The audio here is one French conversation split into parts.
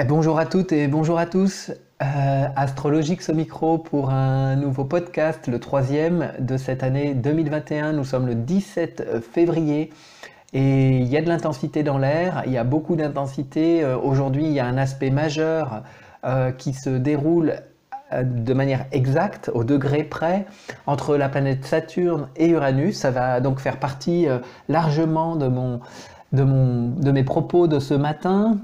Bonjour à toutes et bonjour à tous. Astrologix au micro pour un nouveau podcast, le troisième de cette année 2021. Nous sommes le 17 février et il y a de l'intensité dans l'air, il y a beaucoup d'intensité. Aujourd'hui, il y a un aspect majeur qui se déroule de manière exacte, au degré près, entre la planète Saturne et Uranus. Ça va donc faire partie largement de mes propos de ce matin.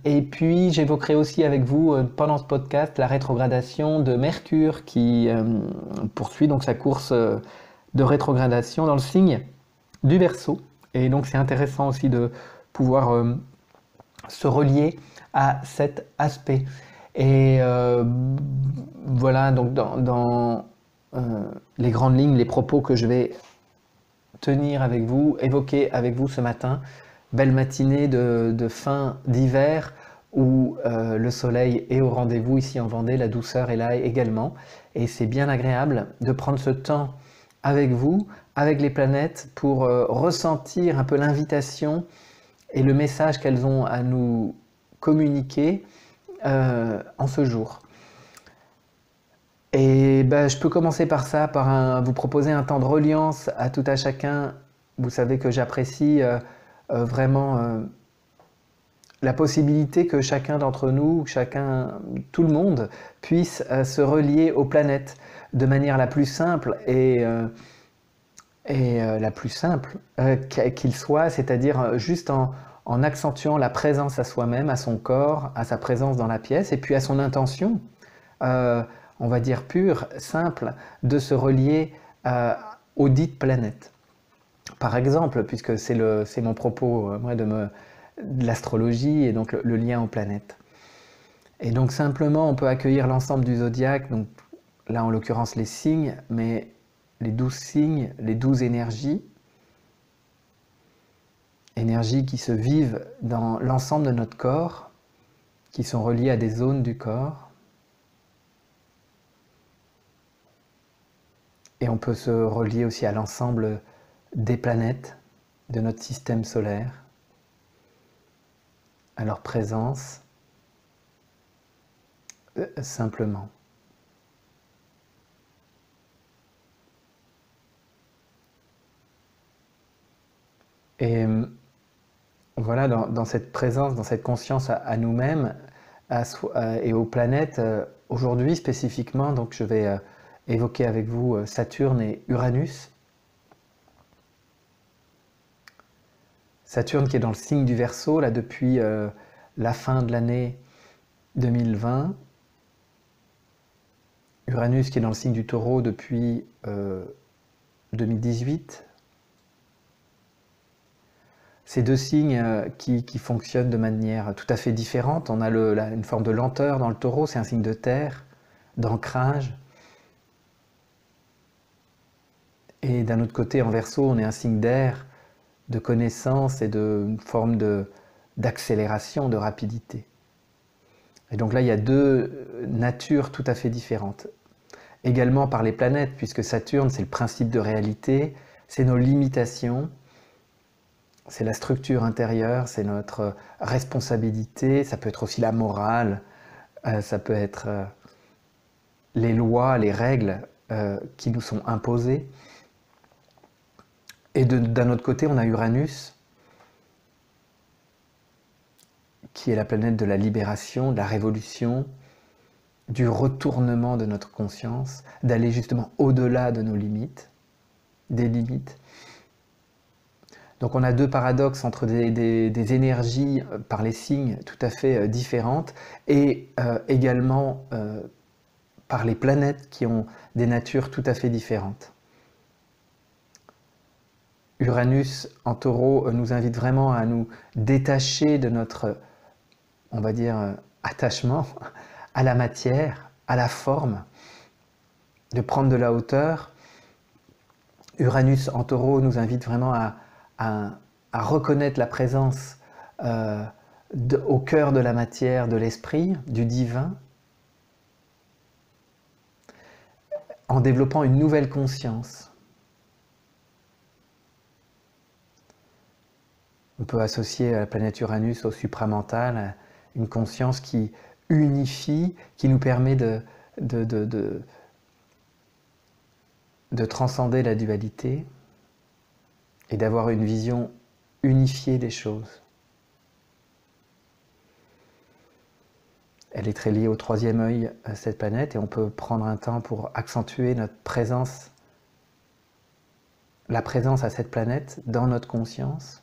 Et puis j'évoquerai aussi avec vous pendant ce podcast la rétrogradation de Mercure qui poursuit donc sa course de rétrogradation dans le signe du Verseau. Et donc c'est intéressant aussi de pouvoir se relier à cet aspect. Et voilà donc dans les grandes lignes, les propos que je vais tenir avec vous, évoquer avec vous ce matin. Belle matinée de fin d'hiver où le soleil est au rendez-vous ici en Vendée, la douceur est là également. Et c'est bien agréable de prendre ce temps avec vous, avec les planètes, pour ressentir un peu l'invitation et le message qu'elles ont à nous communiquer en ce jour. Et ben, je peux commencer par ça, vous proposer un temps de reliance à tout à chacun. Vous savez que j'apprécie vraiment la possibilité que chacun d'entre nous, tout le monde, puisse se relier aux planètes de manière la plus simple la plus simple qu'il soit, c'est-à-dire juste en accentuant la présence à soi-même, à son corps, à sa présence dans la pièce, et puis à son intention. Euh, on va dire pure, simple, de se relier aux dites planètes. Par exemple, puisque c'est mon propos moi, de l'astrologie et donc le lien aux planètes. Et donc simplement, on peut accueillir l'ensemble du zodiaque, donc là en l'occurrence les signes, mais les 12 signes, les 12 énergies qui se vivent dans l'ensemble de notre corps, qui sont reliées à des zones du corps. Et on peut se relier aussi à l'ensemble des planètes de notre système solaire, à leur présence, simplement. Et voilà, dans cette présence, dans cette conscience à nous-mêmes et aux planètes, aujourd'hui spécifiquement, donc je vais évoquer avec vous Saturne et Uranus. Saturne qui est dans le signe du Verseau, là depuis la fin de l'année 2020. Uranus qui est dans le signe du Taureau depuis 2018. Ces deux signes qui fonctionnent de manière tout à fait différente. On a une forme de lenteur dans le Taureau, c'est un signe de terre, d'ancrage. Et d'un autre côté, en Verseau, on est un signe d'air, de connaissance et une forme d'accélération, de rapidité. Et donc là, il y a deux natures tout à fait différentes. Également par les planètes, puisque Saturne, c'est le principe de réalité, c'est nos limitations, c'est la structure intérieure, c'est notre responsabilité, ça peut être aussi la morale, ça peut être les lois, les règles qui nous sont imposées. Et d'un autre côté, on a Uranus, qui est la planète de la libération, de la révolution, du retournement de notre conscience, d'aller justement au-delà de nos limites, des limites. Donc on a deux paradoxes entre des énergies par les signes tout à fait différentes et également par les planètes qui ont des natures tout à fait différentes. Uranus en Taureau nous invite vraiment à nous détacher de notre, on va dire, attachement à la matière, à la forme, de prendre de la hauteur. Uranus en Taureau nous invite vraiment à reconnaître la présence au cœur de la matière, de l'esprit, du divin, en développant une nouvelle conscience. On peut associer la planète Uranus au supramental une conscience qui unifie, qui nous permet de transcender la dualité et d'avoir une vision unifiée des choses. Elle est très liée au troisième œil, cette planète, et on peut prendre un temps pour accentuer notre présence, la présence à cette planète dans notre conscience.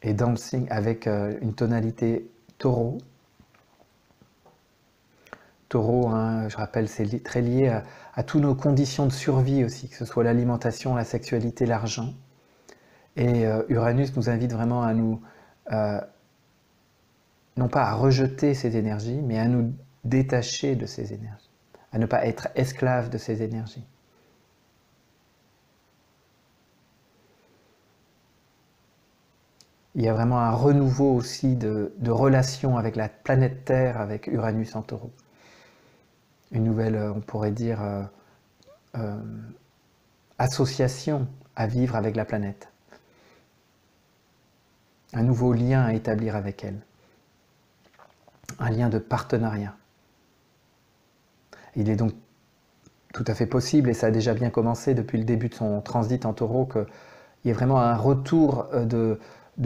Et dans le signe, avec une tonalité taureau. Taureau, hein, je rappelle, c'est très lié à toutes nos conditions de survie aussi, que ce soit l'alimentation, la sexualité, l'argent. Et Uranus nous invite vraiment à nous, non pas à rejeter ces énergies, mais à nous détacher de ces énergies, à ne pas être esclave de ces énergies. Il y a vraiment un renouveau aussi de relation avec la planète Terre, avec Uranus en Taureau. Une nouvelle, on pourrait dire, association à vivre avec la planète. Un nouveau lien à établir avec elle. Un lien de partenariat. Il est donc tout à fait possible, et ça a déjà bien commencé depuis le début de son transit en Taureau, qu'il y ait vraiment un retour de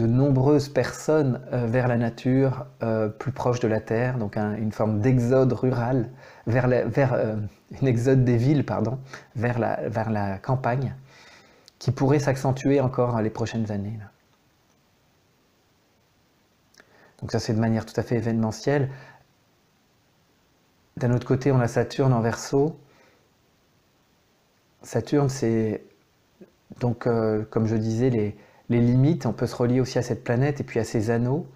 nombreuses personnes vers la nature, plus proche de la terre, donc une forme d'exode rural, une exode des villes, pardon, vers la campagne, qui pourrait s'accentuer encore les prochaines années. Là. Donc ça, c'est de manière tout à fait événementielle. D'un autre côté, on a Saturne en Verseau. Saturne, c'est donc, comme je disais, les limites. On peut se relier aussi à cette planète et puis à ces anneaux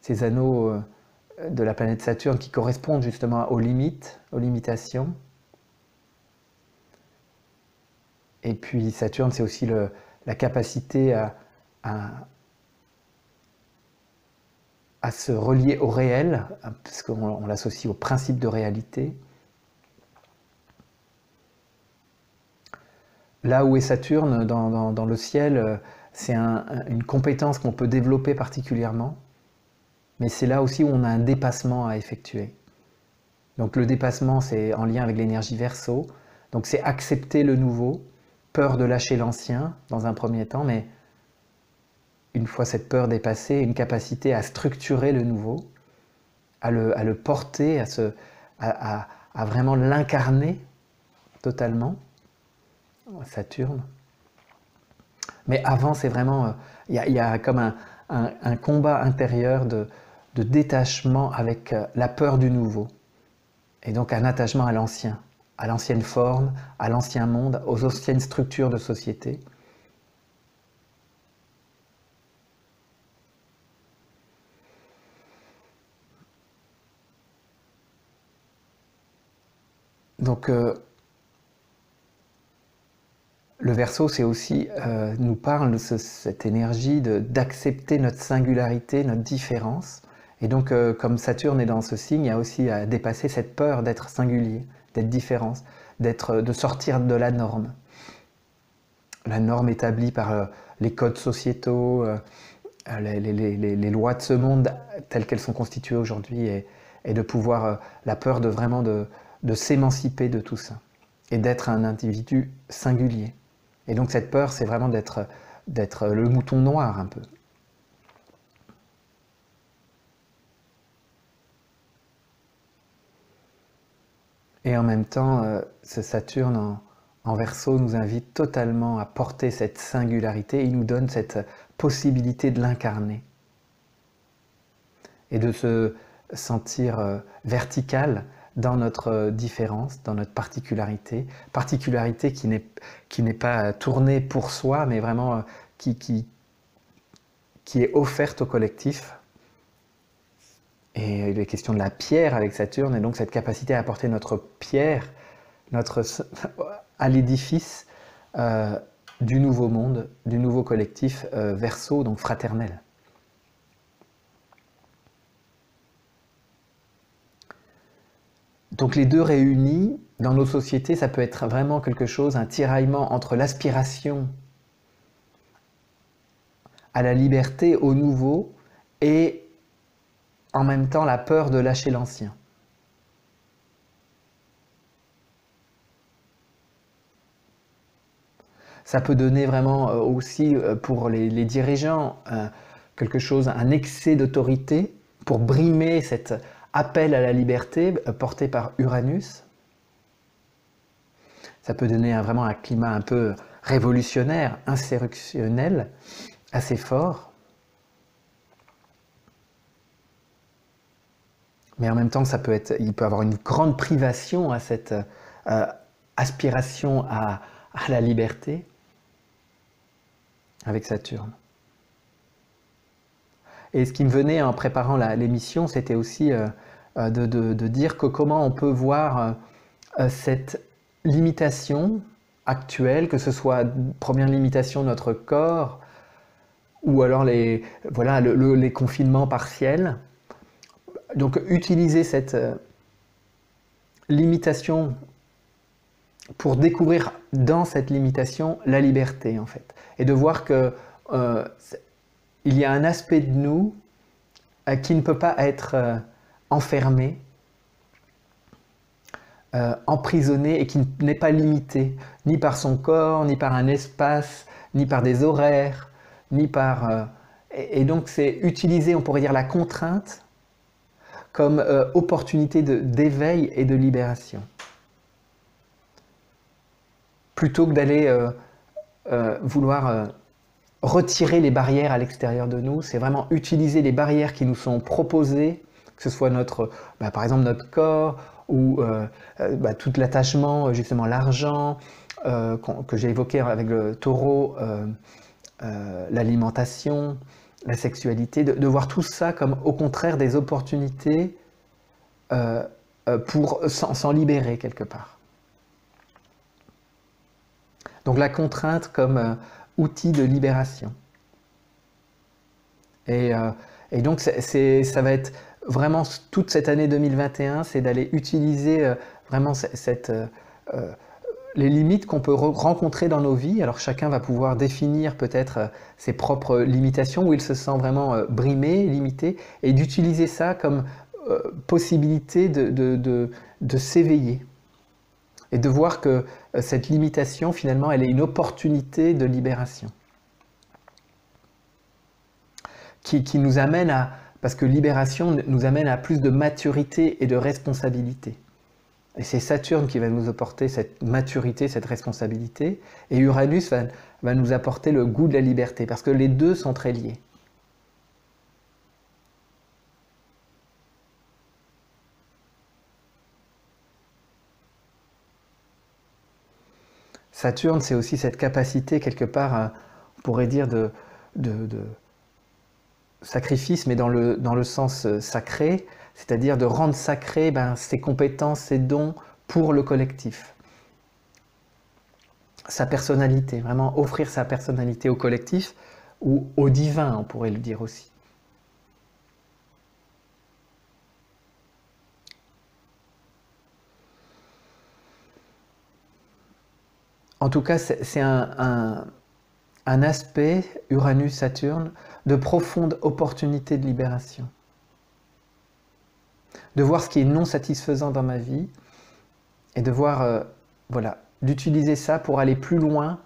de la planète Saturne qui correspondent justement aux limites, aux limitations. Et puis Saturne, c'est aussi la capacité à se relier au réel, parce qu'on l'associe au principe de réalité. Là où est Saturne, dans le ciel, c'est une compétence qu'on peut développer particulièrement, mais c'est là aussi où on a un dépassement à effectuer. Donc le dépassement, c'est en lien avec l'énergie Verseau, donc c'est accepter le nouveau, peur de lâcher l'ancien dans un premier temps, mais une fois cette peur dépassée, une capacité à structurer le nouveau, à le porter, à vraiment l'incarner totalement, Saturne. Mais avant, c'est vraiment, il y a comme un combat intérieur de détachement avec la peur du nouveau. Et donc un attachement à l'ancien, à l'ancienne forme, à l'ancien monde, aux anciennes structures de société. Donc le Verseau, c'est aussi, nous parle de cette énergie d'accepter notre singularité, notre différence. Et donc, comme Saturne est dans ce signe, il y a aussi à dépasser cette peur d'être singulier, d'être différent, de sortir de la norme. La norme établie par les codes sociétaux, les lois de ce monde telles qu'elles sont constituées aujourd'hui, et de pouvoir, la peur de vraiment de s'émanciper de tout ça, et d'être un individu singulier. Et donc cette peur, c'est vraiment d'être le mouton noir un peu. Et en même temps, ce Saturne en Verseau nous invite totalement à porter cette singularité. Il nous donne cette possibilité de l'incarner et de se sentir vertical dans notre différence, dans notre particularité qui n'est pas tournée pour soi, mais vraiment qui est offerte au collectif. Et il est question de la pierre avec Saturne, et donc cette capacité à apporter notre pierre à l'édifice du nouveau monde, du nouveau collectif Verseau, donc fraternel. Donc les deux réunis, dans nos sociétés, ça peut être vraiment quelque chose, un tiraillement entre l'aspiration à la liberté, au nouveau, et en même temps la peur de lâcher l'ancien. Ça peut donner vraiment aussi pour les dirigeants quelque chose, un excès d'autorité pour brimer cet appel à la liberté porté par Uranus. Ça peut donner vraiment un climat un peu révolutionnaire, insurrectionnel, assez fort. Mais en même temps, il peut avoir une grande privation à cette aspiration à la liberté avec Saturne. Et ce qui me venait en préparant l'émission, c'était aussi de dire que comment on peut voir cette limitation actuelle, que ce soit première limitation de notre corps, ou alors les confinements partiels. Donc utiliser cette limitation pour découvrir dans cette limitation la liberté en fait. Et de voir que il y a un aspect de nous qui ne peut pas être enfermé, emprisonné et qui n'est pas limité, ni par son corps, ni par un espace, ni par des horaires, ni par... et donc c'est utiliser, on pourrait dire, la contrainte comme opportunité d'éveil et de libération. Plutôt que d'aller vouloir retirer les barrières à l'extérieur de nous, c'est vraiment utiliser les barrières qui nous sont proposées, que ce soit par exemple notre corps, ou tout l'attachement, justement l'argent, que j'ai évoqué avec le taureau, l'alimentation, la sexualité, de voir tout ça comme au contraire des opportunités pour s'en libérer quelque part. Donc la contrainte comme outil de libération. Et donc ça va être vraiment toute cette année 2021, c'est d'aller utiliser vraiment les limites qu'on peut rencontrer dans nos vies. Alors chacun va pouvoir définir peut-être ses propres limitations, où il se sent vraiment brimé, limité, et d'utiliser ça comme possibilité de s'éveiller. Et de voir que cette limitation, finalement, elle est une opportunité de libération. Qui nous amène à... Parce que libération nous amène à plus de maturité et de responsabilité. Et c'est Saturne qui va nous apporter cette maturité, cette responsabilité. Et Uranus va nous apporter le goût de la liberté. Parce que les deux sont très liés. Saturne, c'est aussi cette capacité, quelque part, on pourrait dire, de sacrifice, mais dans le sens sacré, c'est-à-dire de rendre sacré ses compétences, ses dons pour le collectif. Sa personnalité, vraiment offrir sa personnalité au collectif, ou au divin, on pourrait le dire aussi. En tout cas, c'est un aspect, Uranus-Saturne, de profonde opportunité de libération. De voir ce qui est non satisfaisant dans ma vie et de voir, d'utiliser ça pour aller plus loin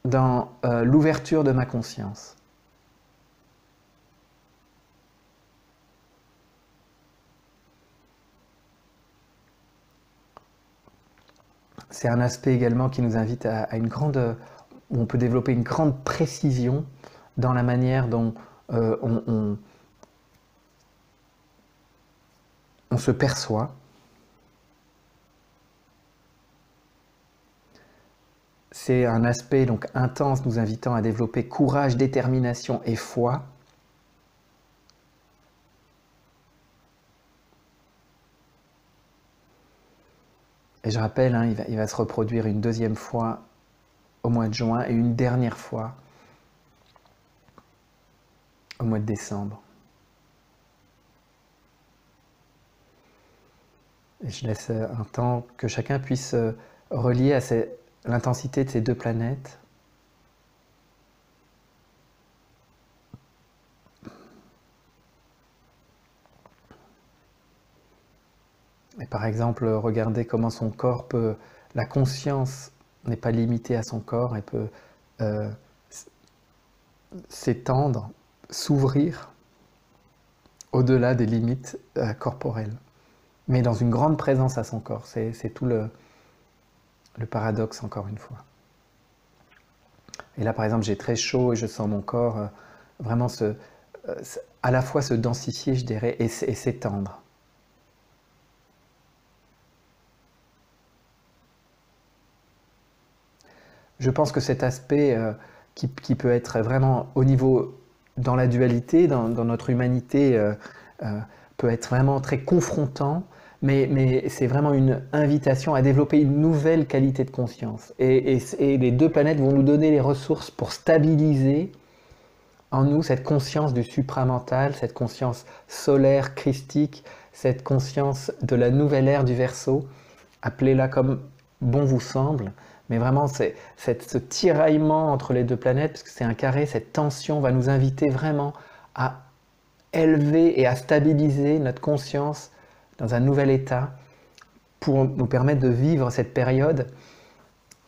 dans l'ouverture de ma conscience. C'est un aspect également qui nous invite à une grande... où on peut développer une grande précision dans la manière dont on se perçoit. C'est un aspect donc intense nous invitant à développer courage, détermination et foi. Et je rappelle, il va se reproduire une deuxième fois au mois de juin et une dernière fois au mois de décembre. Et je laisse un temps que chacun puisse relier à l'intensité de ces deux planètes Et par exemple, regardez comment son corps peut... La conscience n'est pas limitée à son corps, elle peut euh, s'étendre, s'ouvrir au-delà des limites corporelles, mais dans une grande présence à son corps. C'est tout le paradoxe, encore une fois. Et là, par exemple, j'ai très chaud et je sens mon corps vraiment à la fois se densifier, je dirais, et s'étendre. Je pense que cet aspect qui peut être vraiment au niveau, dans la dualité, dans notre humanité, peut être vraiment très confrontant, mais c'est vraiment une invitation à développer une nouvelle qualité de conscience. Et les deux planètes vont nous donner les ressources pour stabiliser en nous cette conscience du supramental, cette conscience solaire, christique, cette conscience de la nouvelle ère du Verseau, appelez-la comme bon vous semble, mais vraiment ce tiraillement entre les deux planètes, parce que c'est un carré, cette tension va nous inviter vraiment à élever et à stabiliser notre conscience dans un nouvel état pour nous permettre de vivre cette période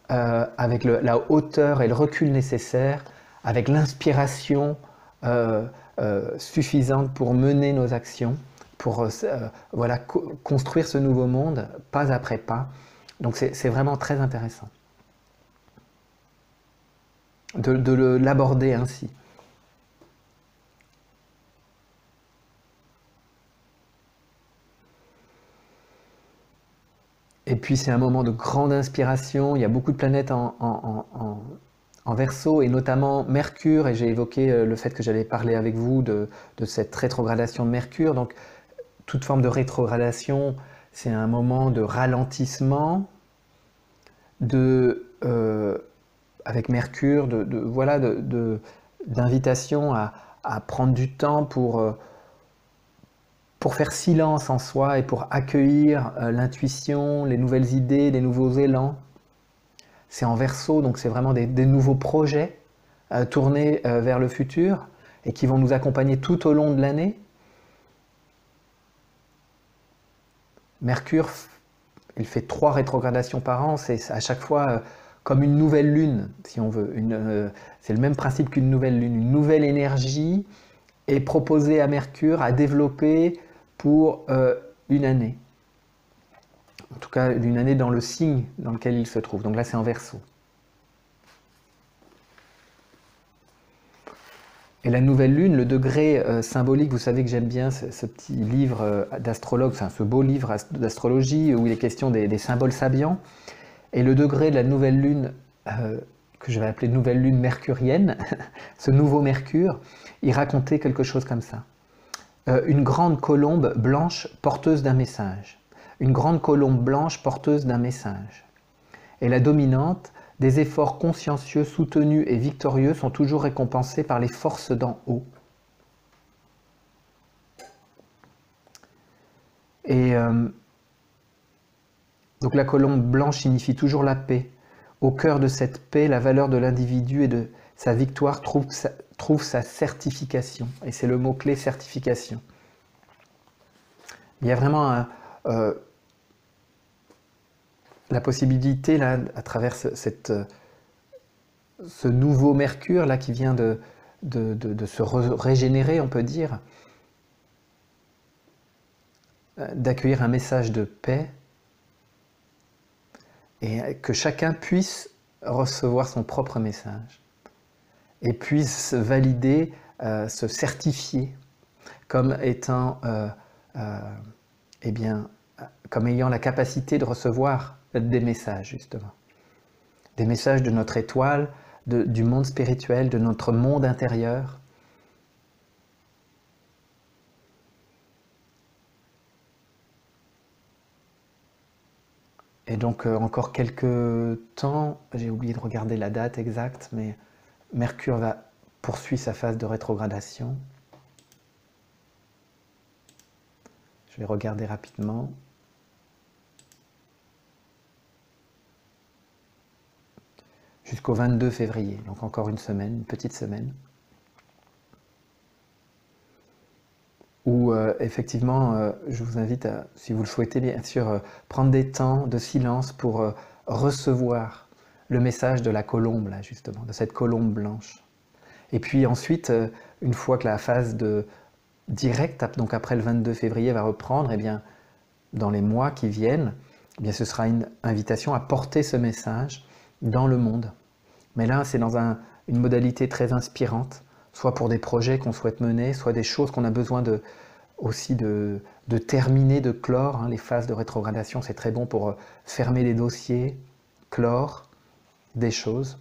avec la hauteur et le recul nécessaire, avec l'inspiration suffisante pour mener nos actions, pour voilà, construire ce nouveau monde pas après pas. Donc c'est vraiment très intéressant de l'aborder ainsi. Et puis c'est un moment de grande inspiration, il y a beaucoup de planètes en Verseau, et notamment Mercure, et j'ai évoqué le fait que j'allais parler avec vous de cette rétrogradation de Mercure. Donc toute forme de rétrogradation, c'est un moment de ralentissement, avec Mercure, voilà, d'invitation à prendre du temps pour faire silence en soi et pour accueillir l'intuition, les nouvelles idées, les nouveaux élans. C'est en Verseau, donc c'est vraiment des nouveaux projets tournés vers le futur et qui vont nous accompagner tout au long de l'année. Mercure, il fait 3 rétrogradations par an, c'est à chaque fois comme une nouvelle lune, si on veut. C'est le même principe qu'une nouvelle lune. Une nouvelle énergie est proposée à Mercure à développer pour une année. En tout cas, une année dans le signe dans lequel il se trouve. Donc là, c'est en Verseau. Et la nouvelle lune, le degré symbolique, vous savez que j'aime bien ce petit livre d'astrologue, enfin ce beau livre d'astrologie où il est question des symboles sabiens. Et le degré de la nouvelle lune, que je vais appeler nouvelle lune mercurienne, ce nouveau Mercure, il racontait quelque chose comme ça. Une grande colombe blanche porteuse d'un message. Une grande colombe blanche porteuse d'un message. Et la dominante, des efforts consciencieux, soutenus et victorieux sont toujours récompensés par les forces d'en haut. Et donc la colombe blanche signifie toujours la paix. Au cœur de cette paix, la valeur de l'individu et de sa victoire trouve sa certification. Et c'est le mot-clé certification. Il y a vraiment la possibilité, là, à travers ce nouveau Mercure là, qui vient de se régénérer, on peut dire, d'accueillir un message de paix et que chacun puisse recevoir son propre message et puisse valider, se certifier comme étant, eh bien, comme ayant la capacité de recevoir des messages, justement. Des messages de notre étoile, du monde spirituel, de notre monde intérieur. Et donc encore quelques temps, j'ai oublié de regarder la date exacte, mais Mercure poursuit sa phase de rétrogradation. Je vais regarder rapidement. Jusqu'au 22 février, donc encore une semaine, une petite semaine, où effectivement, je vous invite à, si vous le souhaitez bien sûr, prendre des temps de silence pour recevoir le message de la colombe, là justement, de cette colombe blanche. Et puis ensuite, une fois que la phase de direct, donc après le 22 février, va reprendre, eh bien, dans les mois qui viennent, eh bien, ce sera une invitation à porter ce message dans le monde. Mais là, c'est dans une modalité très inspirante, soit pour des projets qu'on souhaite mener, soit des choses qu'on a besoin aussi de terminer, de clore. Hein. Les phases de rétrogradation, c'est très bon pour fermer des dossiers, clore des choses.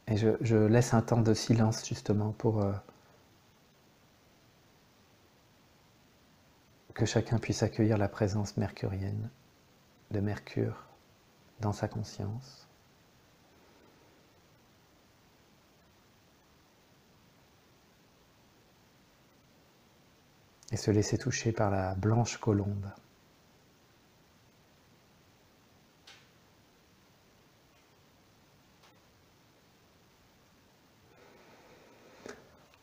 Et je laisse un temps de silence justement pour que chacun puisse accueillir la présence mercurienne de Mercure dans sa conscience. Et se laisser toucher par la blanche colombe.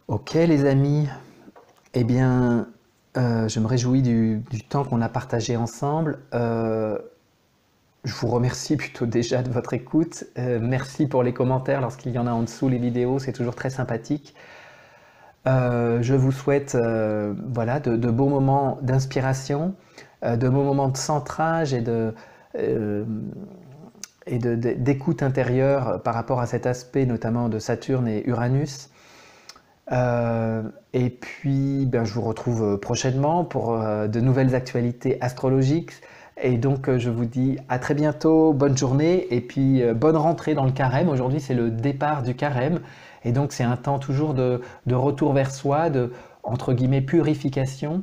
Ok les amis, eh bien je me réjouis du temps qu'on a partagé ensemble. Je vous remercie plutôt déjà de votre écoute. Merci pour les commentaires lorsqu'il y en a en dessous les vidéos, c'est toujours très sympathique. Je vous souhaite voilà, de beaux moments d'inspiration, de beaux moments de centrage et d'écoute intérieure par rapport à cet aspect notamment de Saturne et Uranus. Et puis ben, je vous retrouve prochainement pour de nouvelles actualités astrologiques. Et donc je vous dis à très bientôt, bonne journée et puis bonne rentrée dans le carême. Aujourd'hui c'est le départ du carême et donc c'est un temps toujours de retour vers soi, de entre guillemets purification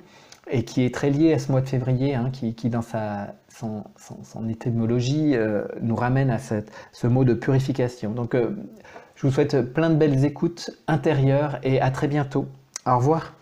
et qui est très lié à ce mois de février hein, qui dans son étymologie nous ramène à ce mot de purification. Donc je vous souhaite plein de belles écoutes intérieures et à très bientôt. Au revoir.